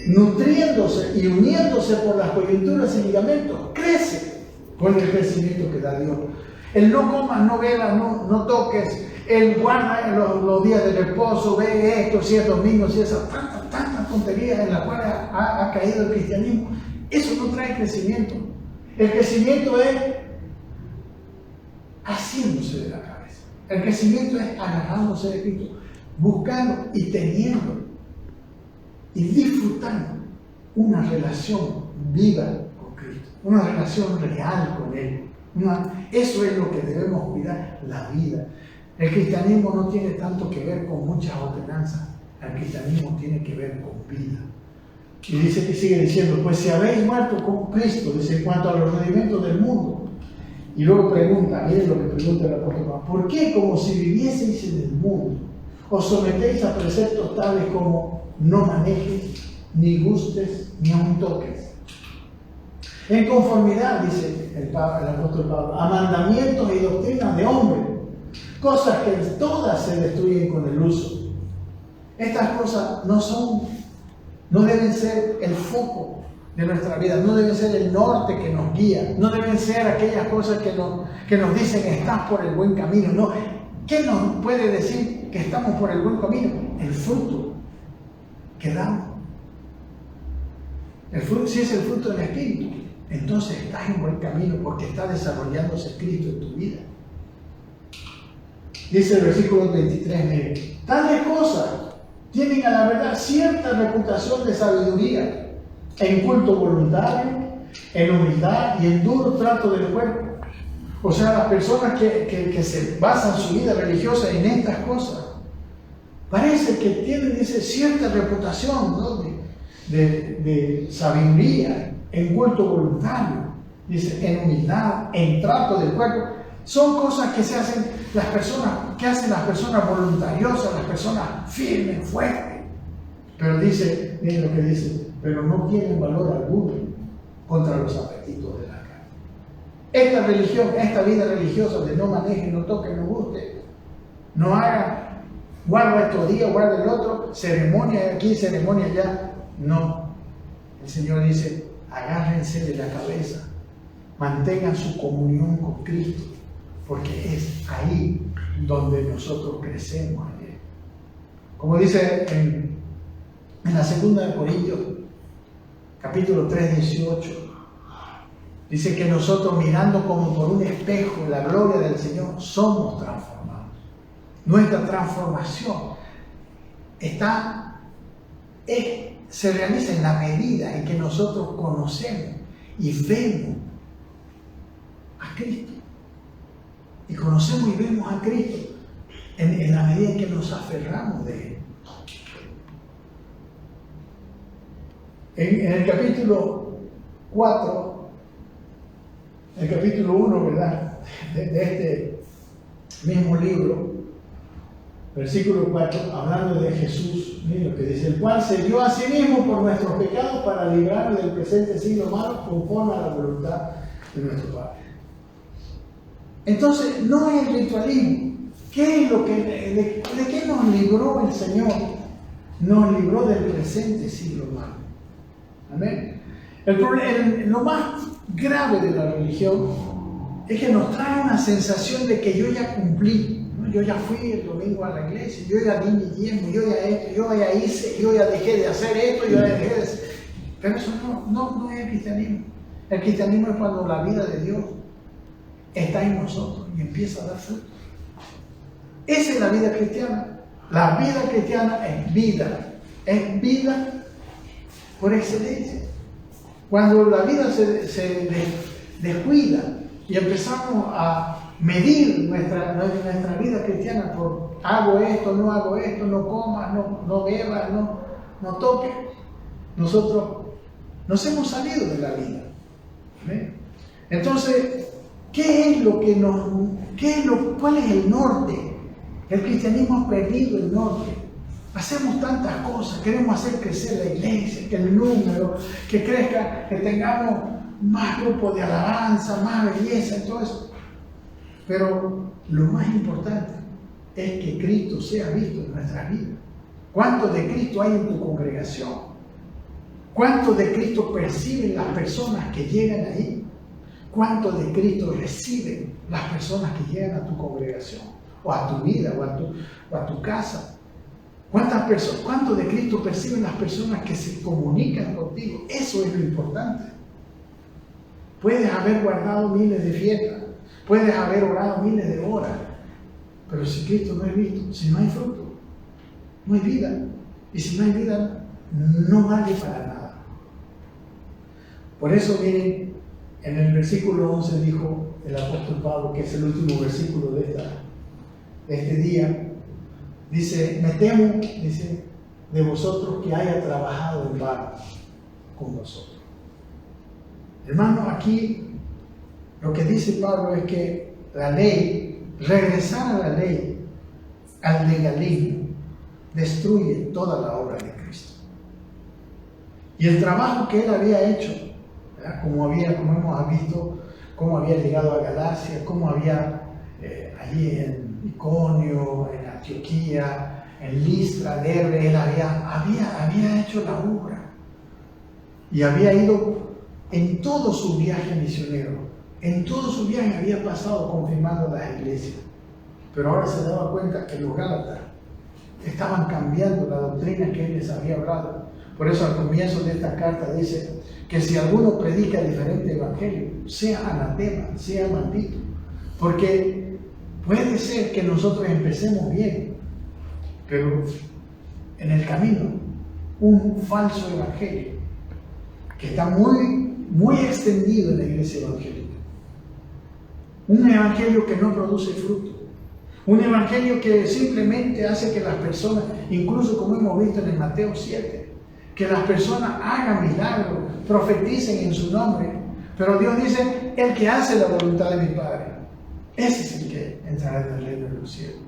Speaker 1: nutriéndose y uniéndose por las coyunturas y ligamentos, crece con el crecimiento que da Dios. El no comas, no bebas, no toques, el guarda los días de reposo, ve esto, si es domingo, si esas tantas tonterías en las cuales ha caído el cristianismo. Eso no trae crecimiento. El crecimiento es haciéndose de la cabeza. El crecimiento es agarrándose de Cristo, buscando y teniendo y disfrutando una relación viva con Cristo, una relación real con Él. Eso es lo que debemos cuidar, la vida. El cristianismo no tiene tanto que ver con muchas ordenanzas, el cristianismo tiene que ver con vida. Y dice que sigue diciendo, pues si habéis muerto con Cristo, dice, en cuanto a los rudimentos del mundo. Y luego pregunta, miren lo que pregunta el apóstol Pablo, ¿por qué como si vivieseis en el mundo os sometéis a preceptos tales como no manejes, ni gustes, ni aun toques? En conformidad, dice el apóstol Pablo, a mandamientos y doctrinas de hombre, cosas que todas se destruyen con el uso. Estas cosas no deben ser el foco de nuestra vida, no deben ser el norte que nos guía, no deben ser aquellas cosas que nos dicen estás por el buen camino. No. ¿Qué nos puede decir que estamos por el buen camino? El fruto que damos. Si es el fruto del Espíritu, entonces estás en buen camino porque está desarrollándose Cristo en tu vida. Dice el versículo 23, tales cosas tienen a la verdad cierta reputación de sabiduría, en culto voluntario, en humildad y en duro trato del cuerpo. O sea, las personas que se basan su vida religiosa en estas cosas, parece que tienen cierta reputación, ¿no? de sabiduría, en culto voluntario, dice, en humildad, en trato del cuerpo. Son cosas que hacen las personas voluntariosas, las personas firmes, fuertes. Pero dice, miren lo que dice, pero no tienen valor alguno contra los apetitos de la carne. Esta religión, esta vida religiosa de no maneje, no toque, no guste, no haga, guarda estos días, guarda el otro, ceremonia aquí, ceremonia allá. No. El Señor dice, agárrense de la cabeza, mantengan su comunión con Cristo, porque es ahí donde nosotros crecemos en Él. Como dice en la segunda de Corintios, capítulo 3, 18, dice que nosotros mirando como por un espejo la gloria del Señor, somos transformados. Nuestra transformación se realiza en la medida en que nosotros conocemos y vemos a Cristo. Y conocemos y vemos a Cristo en la medida en que nos aferramos de Él. En el capítulo 4, el capítulo 1, ¿verdad? De este mismo libro, versículo 4, hablando de Jesús, miren lo que dice, el cual se dio a sí mismo por nuestros pecados para librarnos del presente siglo malo conforme a la voluntad de nuestro Padre. Entonces, no es el ritualismo. ¿Qué es de qué nos libró el Señor? Nos libró del presente siglo malo. Amén. Lo más grave de la religión es que nos trae una sensación de que yo ya cumplí, ¿no? Yo ya fui el domingo a la iglesia, yo ya di mi diezmo, yo ya esto, yo ya hice, yo ya dejé de hacer esto, yo ya dejé de hacer. Pero eso no es el cristianismo. El cristianismo es cuando la vida de Dios está en nosotros y empieza a dar fruto. Esa es la vida cristiana. La vida cristiana es vida por excelencia. Cuando la vida se descuida y empezamos a medir nuestra vida cristiana por hago esto, no comas, no bebas, no toques, nosotros nos hemos salido de la vida. ¿Ve? Entonces, ¿cuál es el norte? El cristianismo ha perdido el norte. Hacemos tantas cosas, queremos hacer crecer la iglesia, que el número, que crezca, que tengamos más grupos de alabanza, más belleza y todo eso. Pero lo más importante es que Cristo sea visto en nuestras vidas. ¿Cuánto de Cristo hay en tu congregación? ¿Cuánto de Cristo perciben las personas que llegan ahí? ¿Cuánto de Cristo reciben las personas que llegan a tu congregación? O a tu vida, o a tu casa. ¿Cuánto de Cristo perciben las personas que se comunican contigo? Eso es lo importante. Puedes haber guardado miles de fiestas, puedes haber orado miles de horas, pero si Cristo no es visto, si no hay fruto, no hay vida. Y si no hay vida, no vale para nada. Por eso, miren, en el versículo 11 dijo el apóstol Pablo, que es el último versículo de este día, dice, me temo, dice, de vosotros que haya trabajado en vano con vosotros. Hermano, aquí lo que dice Pablo es que la ley, regresar a la ley, al legalismo, destruye toda la obra de Cristo. Y el trabajo que él había hecho, ¿verdad? Como hemos visto, cómo había llegado a Galacia, cómo había allí en Iconio, en Antioquía, en Listra, Derbe, él había hecho la obra y había ido en todo su viaje misionero. En todo su viaje había pasado confirmando las iglesias, pero ahora se daba cuenta que los gálatas estaban cambiando la doctrina que él les había hablado. Por eso al comienzo de esta carta dice que si alguno predica diferente evangelio, sea anatema, sea maldito, porque puede ser que nosotros empecemos bien, pero en el camino un falso evangelio que está muy extendido en la iglesia evangélica, un evangelio que no produce fruto, un evangelio que simplemente hace que las personas, incluso como hemos visto en el Mateo 7, que las personas hagan milagros, profeticen en su nombre, pero Dios dice, el que hace la voluntad de mi Padre, ese es el que entrará en el reino de los cielos.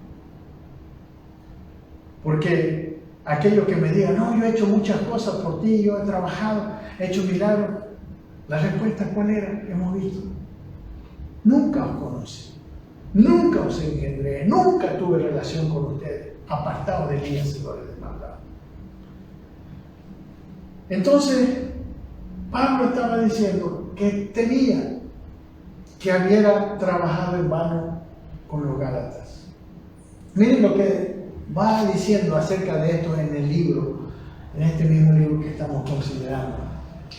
Speaker 1: Porque aquellos que me digan, no, yo he hecho muchas cosas por ti, yo he trabajado, he hecho milagros, la respuesta ¿cuál era? Hemos visto. Nunca os conocí, nunca os engendré, nunca tuve relación con ustedes, apartados de mí, hacedores de maldad. Entonces, Pablo estaba diciendo que temía que hubiera trabajado en vano con los gálatas. Miren lo que va diciendo acerca de esto en el libro, en este mismo libro que estamos considerando.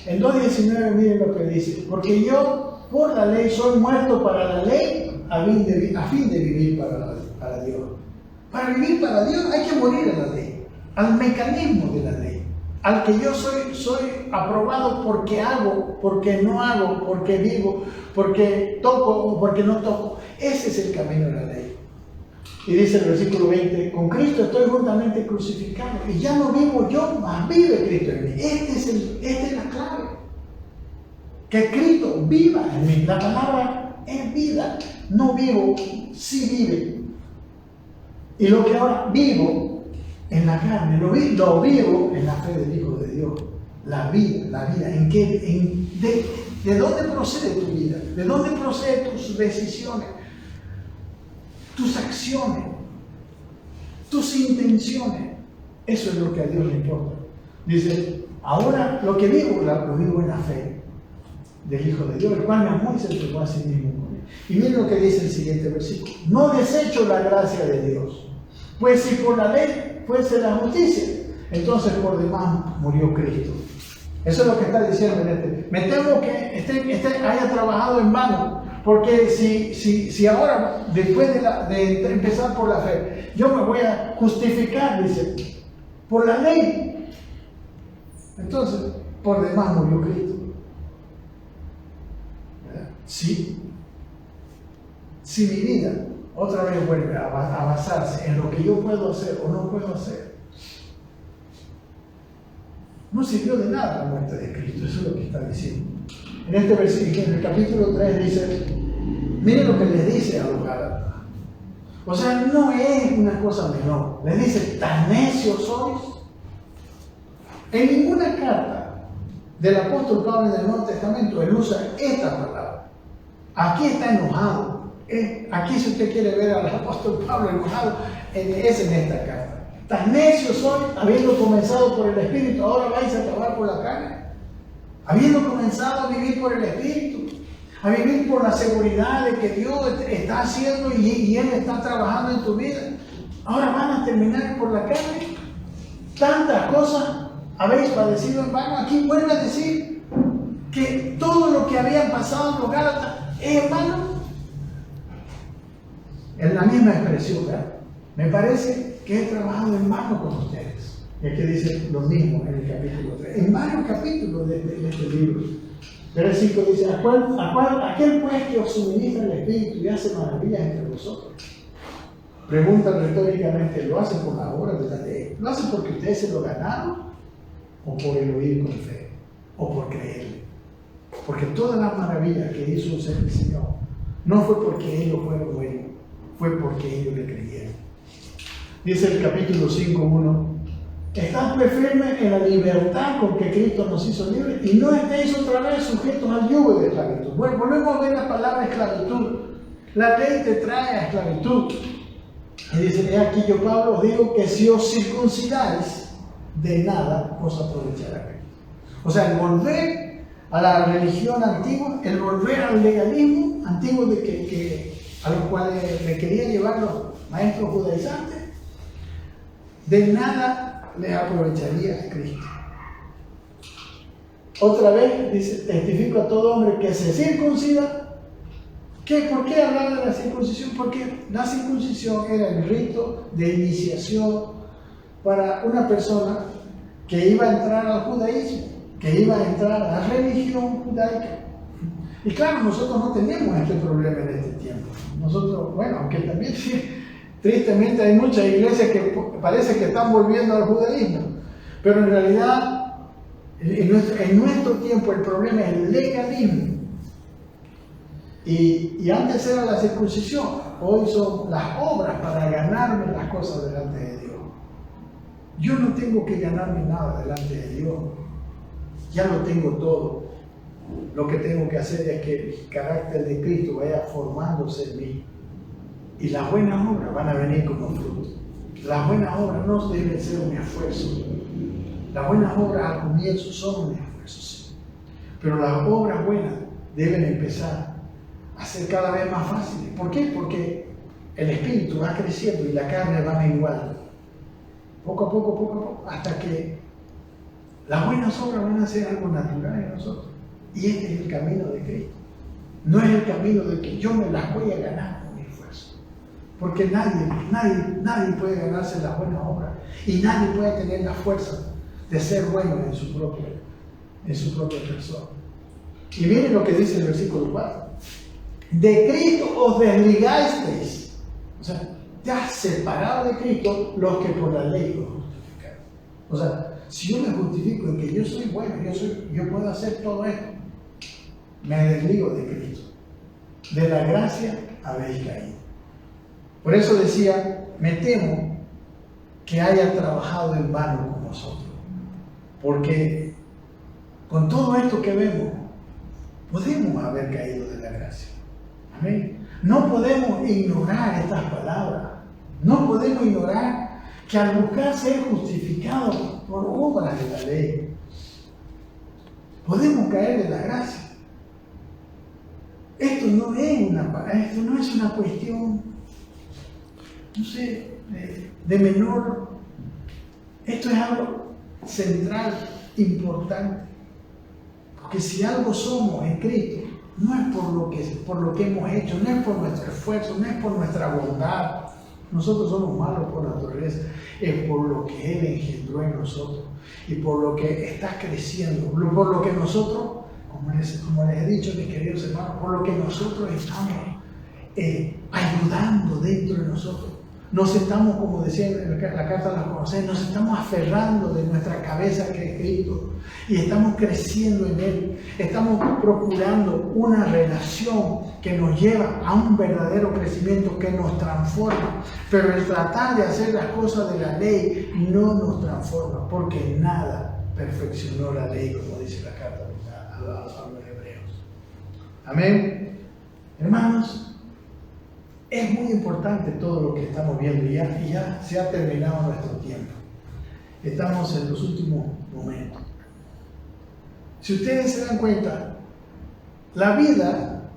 Speaker 1: En 2:19 miren lo que dice, porque yo por la ley soy muerto para la ley a fin de vivir para Dios. Para vivir para Dios hay que morir a la ley, al mecanismo de la ley, al que yo soy aprobado porque hago, porque no hago, porque vivo, porque toco o porque no toco. Ese es el camino de la ley. Y dice el versículo 20, con Cristo estoy juntamente crucificado y ya no vivo yo, mas vive Cristo en mí. Esta es la clave. Que Cristo viva en mí. La palabra es vida. No vivo, sí vive. Y lo que ahora vivo en la carne, lo vivo en la fe del Hijo de Dios. La vida. ¿De dónde procede tu vida? ¿De dónde proceden tus decisiones? Tus acciones, tus intenciones. Eso es lo que a Dios le importa. Dice, ahora lo que vivo, lo vivo en la fe del Hijo de Dios, el cual me amó y se entregó a sí mismo por mí. Y miren lo que dice el siguiente versículo: no desecho la gracia de Dios, pues si por la ley fuese la justicia, entonces por demás murió Cristo. Eso es lo que está diciendo en este. Me temo que haya trabajado en vano, porque si ahora, después de empezar por la fe, yo me voy a justificar, dice, por la ley, entonces por demás murió Cristo. Sí. Si mi vida otra vez vuelve a basarse en lo que yo puedo hacer o no puedo hacer, no sirvió de nada la muerte de Cristo. Eso es lo que está diciendo. En este versículo, en el capítulo 3 dice, miren lo que les dice a los Gálatas. O sea, no es una cosa menor. Les dice, ¿tan necios sois? En ninguna carta del apóstol Pablo en el Nuevo Testamento él usa esta palabra. Aquí está enojado. Aquí, si usted quiere ver al apóstol Pablo enojado, es en esta carta. Tan necios sois, habiendo comenzado por el Espíritu, ahora vais a acabar por la carne. Habiendo comenzado a vivir por el Espíritu, a vivir por la seguridad de que Dios está haciendo y Él está trabajando en tu vida, ahora van a terminar por la carne. Tantas cosas habéis padecido en vano. Aquí vuelve a decir que todo lo que habían pasado los Gálatas es en vano. En la misma expresión, ¿verdad? Me parece que he trabajado en vano con ustedes. Y aquí dice lo mismo en el capítulo 3. En varios capítulos de este libro. Pero el 5 dice, aquel pues que os suministra el Espíritu y hace maravillas entre vosotros. Preguntan retóricamente, ¿lo hacen por la obra de la ley? ¿Lo hacen porque ustedes se lo ganaron? ¿O por el oír con fe? ¿O por creerle? Porque todas las maravillas que hizo el Señor no fue porque ellos fueron buenos, fue porque ellos le creyeron. Dice el capítulo 5:1, estad pues firmes en la libertad con que Cristo nos hizo libres y no estéis otra vez sujetos al yugo de esclavitud. Bueno, volvemos a ver la palabra esclavitud. La ley te trae a esclavitud. Y dice, aquí yo Pablo os digo que si os circuncidáis, de nada os aprovechará. O sea, el volver a la religión antigua, el volver al legalismo antiguo a los cuales me querían llevar los maestros judaizantes, de nada les aprovecharía a Cristo. Otra vez dice, testifico a todo hombre que se circuncida. ¿Por qué hablar de la circuncisión? Porque la circuncisión era el rito de iniciación para una persona que iba a entrar al judaísmo, que iba a entrar a la religión judaica. Y claro, nosotros no tenemos este problema en este tiempo. Nosotros, bueno, aunque también tristemente hay muchas iglesias que parece que están volviendo al judaísmo, pero en realidad en nuestro tiempo el problema es el legalismo. Y antes era la circuncisión, hoy son las obras para ganarme las cosas delante de Dios. Yo no tengo que ganarme nada delante de Dios, ya lo tengo todo. Lo que tengo que hacer es que el carácter de Cristo vaya formándose en mí. Y las buenas obras van a venir como fruto. Las buenas obras no deben ser un esfuerzo. Las buenas obras al comienzo son un esfuerzo, sí. Pero las obras buenas deben empezar a ser cada vez más fáciles. ¿Por qué? Porque el espíritu va creciendo y la carne va menguando. Poco a poco, hasta que las buenas obras van a ser algo natural en nosotros. Y este es el camino de Cristo. No es el camino de que yo me las voy a ganar con mi esfuerzo. Porque nadie puede ganarse las buenas obras. Y nadie puede tener la fuerza de ser bueno en su propia persona. Y miren lo que dice el versículo 4. De Cristo os desligasteis. O sea, te has separado de Cristo los que por la ley os justificaron. O sea, si yo me justifico en que yo soy bueno, yo puedo hacer todo esto, me desligo de Cristo. De la gracia habéis caído. Por eso decía, me temo que haya trabajado en vano con nosotros. Porque con todo esto que vemos, podemos haber caído de la gracia. Amén. No podemos ignorar estas palabras. No podemos ignorar que al buscar ser justificados por obras de la ley, Podemos caer de la gracia. Esto no es una cuestión, no sé, de menor. Esto es algo central, importante. Porque si algo somos en Cristo, no es por lo que hemos hecho, no es por nuestro esfuerzo, no es por nuestra bondad. Nosotros somos malos por naturaleza, es por lo que Él engendró en nosotros y por lo que está creciendo, por lo que nosotros, como les he dicho, mis queridos hermanos, por lo que nosotros estamos ayudando dentro de nosotros. Nos estamos, como decía en la carta de las Colosenses, nos estamos aferrando de nuestra cabeza que es Cristo y estamos creciendo en Él. Estamos procurando una relación que nos lleva a un verdadero crecimiento que nos transforma. Pero el tratar de hacer las cosas de la ley no nos transforma, porque nada perfeccionó la ley, como dice la carta a los Hebreos. Amén. Hermanos, es muy importante todo lo que estamos viendo y ya se ha terminado nuestro tiempo. Estamos en los últimos momentos. Si ustedes se dan cuenta, la vida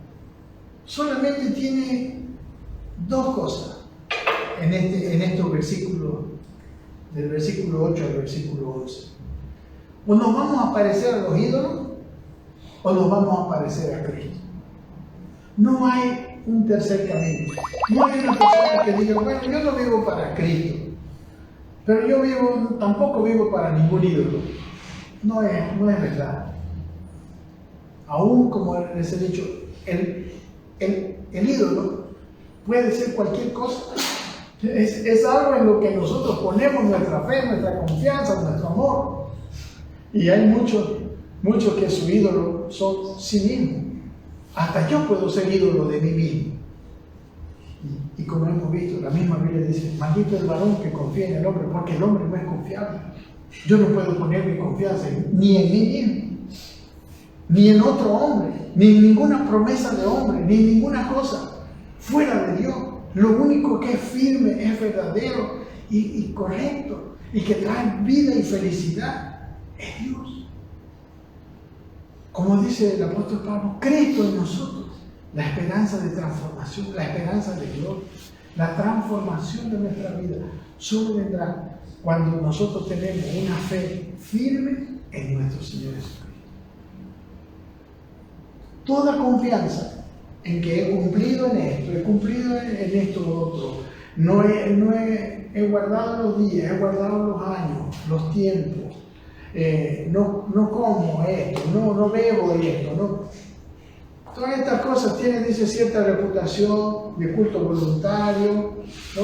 Speaker 1: solamente tiene dos cosas en estos versículos, del versículo 8 al versículo 11. O nos vamos a parecer a los ídolos o nos vamos a parecer a Cristo. No hay un tercer camino. No hay una persona que diga, bueno, yo no vivo para Cristo, pero tampoco vivo para ningún ídolo. No es verdad. Aún como les he dicho, el ídolo puede ser cualquier cosa. Es algo en lo que nosotros ponemos nuestra fe, nuestra confianza, nuestro amor. Y hay muchos que su ídolo son sí mismos. Hasta yo puedo ser ídolo de mí mismo. Y como hemos visto, la misma Biblia dice, maldito el varón que confía en el hombre, porque el hombre no es confiable. Yo no puedo poner mi confianza ni en mí mismo, ni en otro hombre, ni en ninguna promesa de hombre, ni en ninguna cosa fuera de Dios. Lo único que es firme, es verdadero y correcto, y que trae vida y felicidad, es Dios. Como dice el apóstol Pablo, Cristo en nosotros, la esperanza de transformación, la esperanza de gloria, la transformación de nuestra vida, solo vendrá cuando nosotros tenemos una fe firme en nuestro Señor Jesucristo. Toda confianza en que he cumplido en esto, he cumplido en esto otro, no he guardado los días, he guardado los años, los tiempos, no como esto, no bebo esto, no. Todas estas cosas tienen, dice, cierta reputación de culto voluntario, ¿no?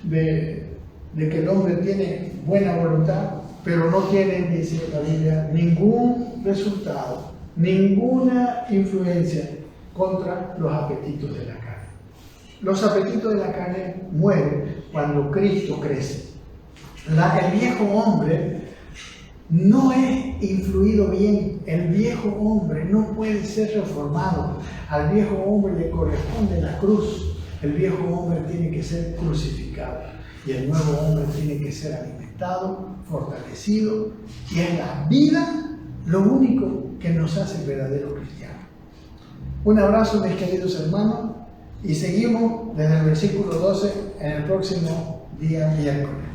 Speaker 1: de que el hombre tiene buena voluntad, pero no tienen, dice la Biblia, ningún resultado, ninguna influencia contra los apetitos de la carne. Los apetitos de la carne mueren cuando Cristo crece. El viejo hombre no es influido bien. El viejo hombre no puede ser reformado. Al viejo hombre le corresponde la cruz. El viejo hombre tiene que ser crucificado. Y el nuevo hombre tiene que ser alimentado, fortalecido. Y es la vida lo único que nos hace verdadero cristiano. Un abrazo, mis queridos hermanos. Y seguimos desde el versículo 12 en el próximo día miércoles.